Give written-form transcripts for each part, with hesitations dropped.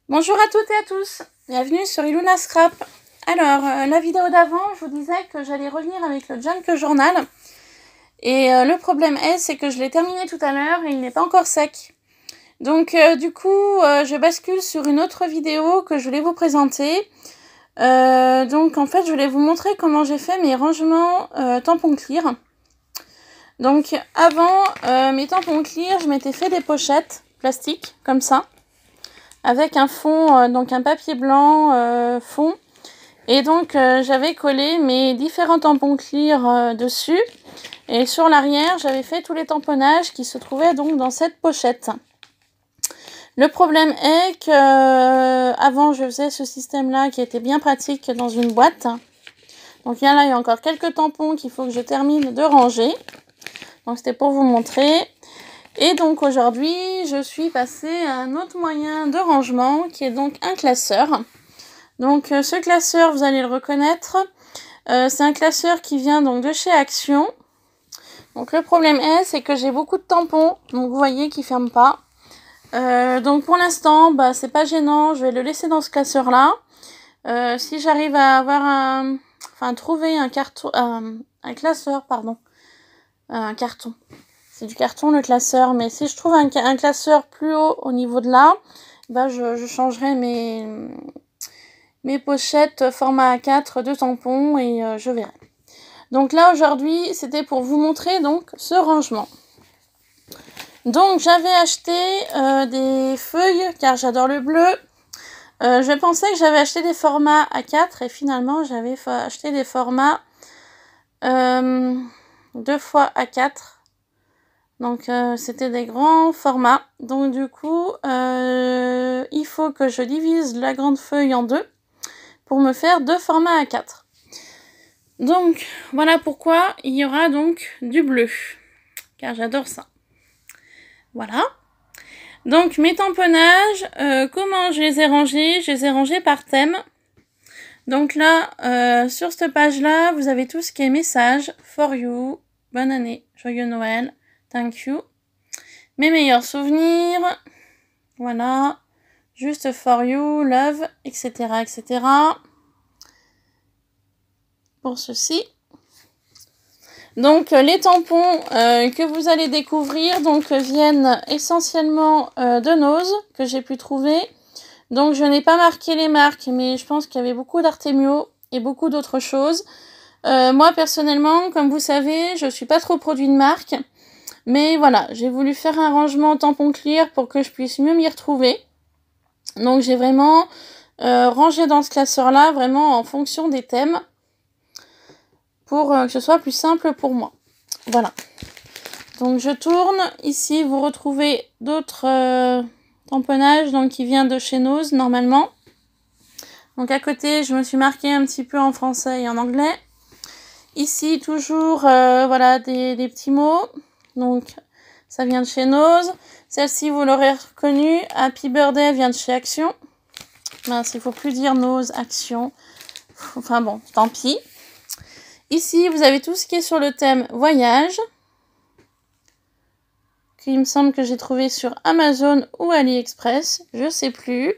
Bonjour à toutes et à tous, bienvenue sur Iluna Scrap. Alors, la vidéo d'avant, je vous disais que j'allais revenir avec le Junk Journal. Et le problème c'est que je l'ai terminé tout à l'heure et il n'est pas encore sec. Donc du coup, je bascule sur une autre vidéo que je voulais vous présenter. Donc en fait, je voulais vous montrer comment j'ai fait mes rangements tampons clear. Donc avant, mes tampons clear, je m'étais fait des pochettes plastiques, comme ça. Avec un fond, donc un papier blanc fond. Et donc j'avais collé mes différents tampons clear dessus. Et sur l'arrière, j'avais fait tous les tamponnages qui se trouvaient donc dans cette pochette. Le problème est que avant je faisais ce système-là qui était bien pratique dans une boîte. Donc là, il y a encore quelques tampons qu'il faut que je termine de ranger. Donc c'était pour vous montrer. Et donc aujourd'hui, je suis passée à un autre moyen de rangement qui est donc un classeur. Donc ce classeur, vous allez le reconnaître, c'est un classeur qui vient donc de chez Action. Donc le problème c'est que j'ai beaucoup de tampons, donc vous voyez qu'ils ne ferment pas. Donc pour l'instant, c'est pas gênant, je vais le laisser dans ce classeur là. Si j'arrive à avoir trouver un carton, un classeur, pardon, un carton. C'est du carton le classeur, mais si je trouve un classeur plus haut au niveau de là, je changerai mes pochettes format A4 de tampons et je verrai. Donc là aujourd'hui c'était pour vous montrer donc ce rangement. Donc j'avais acheté des feuilles car j'adore le bleu. Je pensais que j'avais acheté des formats A4 et finalement j'avais acheté des formats 2 fois A4. Donc c'était des grands formats. Donc du coup il faut que je divise la grande feuille en deux pour me faire 2 formats A4. Donc voilà pourquoi il y aura donc du bleu. Car j'adore ça. Voilà. Donc mes tamponnages, comment je les ai rangés? Je les ai rangés par thème. Donc là, sur cette page-là, vous avez tout ce qui est message, for you, bonne année, joyeux Noël, thank you, mes meilleurs souvenirs, voilà, juste for you, love, etc., etc. Pour ceci. Donc les tampons que vous allez découvrir viennent essentiellement de Nose, que j'ai pu trouver. Donc je n'ai pas marqué les marques, mais je pense qu'il y avait beaucoup d'Artemio et beaucoup d'autres choses. Moi personnellement, comme vous savez, je suis pas trop produit de marque. Mais voilà, j'ai voulu faire un rangement tampon clear pour que je puisse mieux m'y retrouver. Donc j'ai vraiment rangé dans ce classeur-là, vraiment en fonction des thèmes. Pour que ce soit plus simple pour moi. Voilà. Donc je tourne. Ici, vous retrouvez d'autres tamponnages qui viennent de chez Nose, normalement. Donc à côté, je me suis marqué un petit peu en français et en anglais. Ici, toujours, voilà, des petits mots. Donc, ça vient de chez Nose. Celle-ci, vous l'aurez reconnue. Happy Birthday vient de chez Action. Mince, il ne faut plus dire Nose, Action. Enfin bon, tant pis. Ici, vous avez tout ce qui est sur le thème voyage. Il me semble que j'ai trouvé sur Amazon ou AliExpress. Je ne sais plus.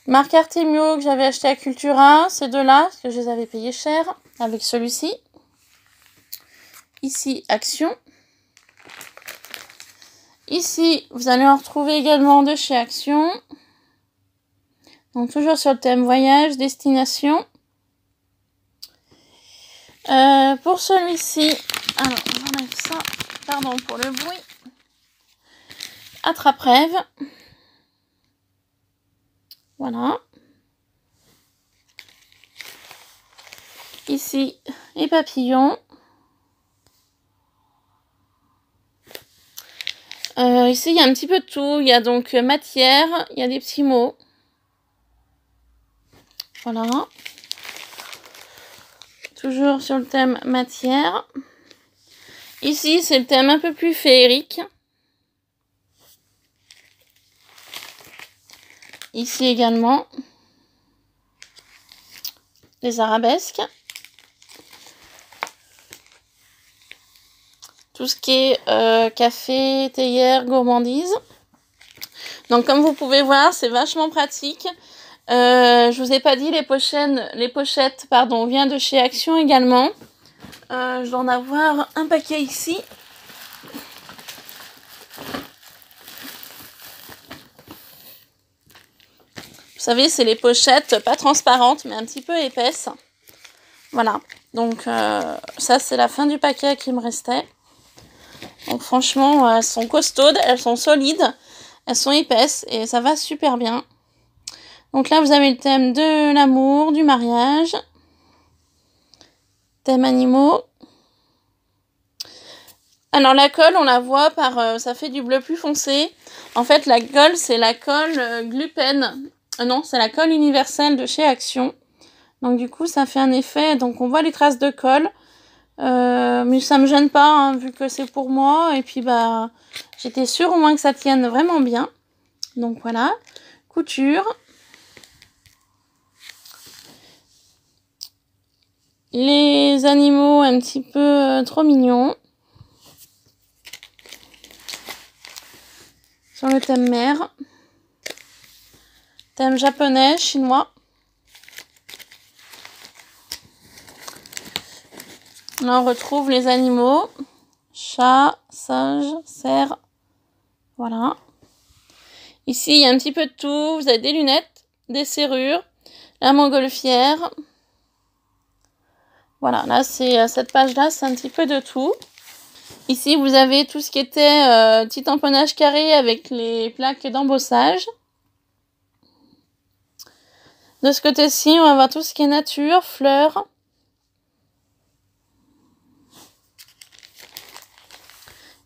Marque Artemio que j'avais acheté à Cultura. Ces deux-là, parce que je les avais payés cher. Avec celui-ci. Ici, Action. Ici, vous allez en retrouver également de chez Action. Donc, toujours sur le thème voyage, destination. Pour celui-ci, alors j'enlève ça, pardon pour le bruit. Attrape-rêve. Voilà. Ici, les papillons. Ici, il y a un petit peu de tout. Il y a donc matière, il y a des petits mots. Voilà. Toujours sur le thème matière. Ici, c'est le thème un peu plus féerique. Ici également, les arabesques. Tout ce qui est café, théière, gourmandise. Donc comme vous pouvez voir, c'est vachement pratique. Je vous ai pas dit, les pochettes, pardon, viennent de chez Action également. Je dois en avoir un paquet ici. Vous savez, c'est les pochettes pas transparentes, mais un petit peu épaisses. Voilà. Donc ça, c'est la fin du paquet qui me restait. Donc franchement, elles sont costaudes, elles sont solides, elles sont épaisses et ça va super bien. Donc là, vous avez le thème de l'amour, du mariage, thème animaux. Alors la colle, on la voit par, ça fait du bleu plus foncé. En fait, la colle, c'est la colle Glupen. Non, c'est la colle universelle de chez Action. Donc du coup, ça fait un effet. Donc on voit les traces de colle. Mais ça me gêne pas, hein, vu que c'est pour moi. Et puis, bah, j'étais sûre au moins que ça tienne vraiment bien. Donc voilà. Couture. Les animaux un petit peu trop mignons. Sur le thème mer. Thème japonais, chinois. Là, on retrouve les animaux. Chat, singe, cerf. Voilà. Ici, il y a un petit peu de tout. Vous avez des lunettes, des serrures, la montgolfière. Voilà, là, c'est cette page-là, c'est un petit peu de tout. Ici, vous avez tout ce qui était petit tamponnage carré avec les plaques d'embossage. De ce côté-ci, on va voir tout ce qui est nature, fleurs.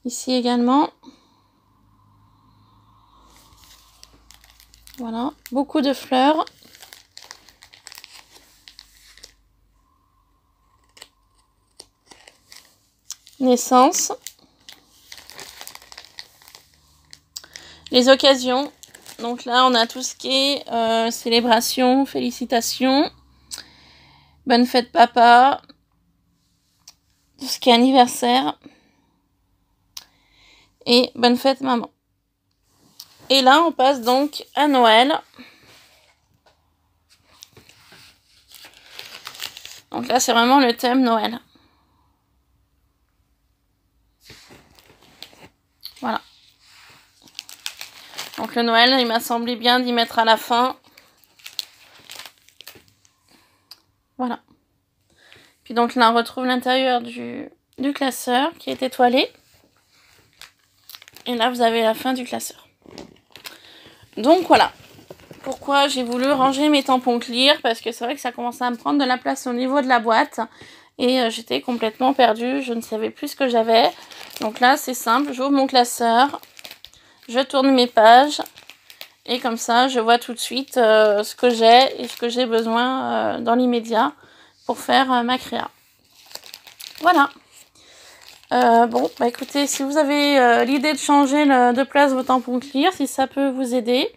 Ici également. Voilà, beaucoup de fleurs. Naissance. Les occasions. Donc là, on a tout ce qui est célébration, félicitations. Bonne fête papa. Tout ce qui est anniversaire. Et bonne fête maman. Et là, on passe donc à Noël. Donc là, c'est vraiment le thème Noël. Voilà. Donc le Noël, il m'a semblé bien d'y mettre à la fin. Voilà. Puis donc là, on retrouve l'intérieur du classeur qui est étoilé. Et là, vous avez la fin du classeur. Donc voilà. Pourquoi j'ai voulu ranger mes tampons clear, parce que c'est vrai que ça commençait à me prendre de la place au niveau de la boîte. Et j'étais complètement perdue, je ne savais plus ce que j'avais. Donc là, c'est simple, j'ouvre mon classeur. Je tourne mes pages et comme ça, je vois tout de suite ce que j'ai et ce que j'ai besoin dans l'immédiat pour faire ma créa. Voilà. Bon, bah écoutez, si vous avez l'idée de changer de place vos tampons clear, si ça peut vous aider,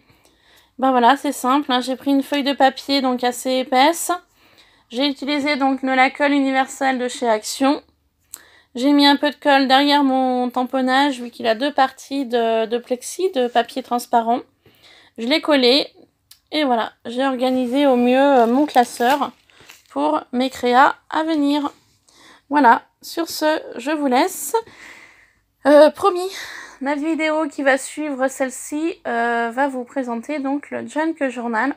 bah voilà, c'est simple. Hein, j'ai pris une feuille de papier donc assez épaisse. J'ai utilisé donc la colle universelle de chez Action. J'ai mis un peu de colle derrière mon tamponnage, vu qu'il a deux parties de plexi, de papier transparent. Je l'ai collé et voilà, j'ai organisé au mieux mon classeur pour mes créas à venir. Voilà, sur ce, je vous laisse. Promis, ma vidéo qui va suivre celle-ci va vous présenter donc le Junk Journal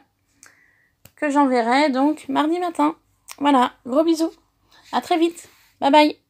que j'enverrai donc mardi matin. Voilà, gros bisous, à très vite, bye bye.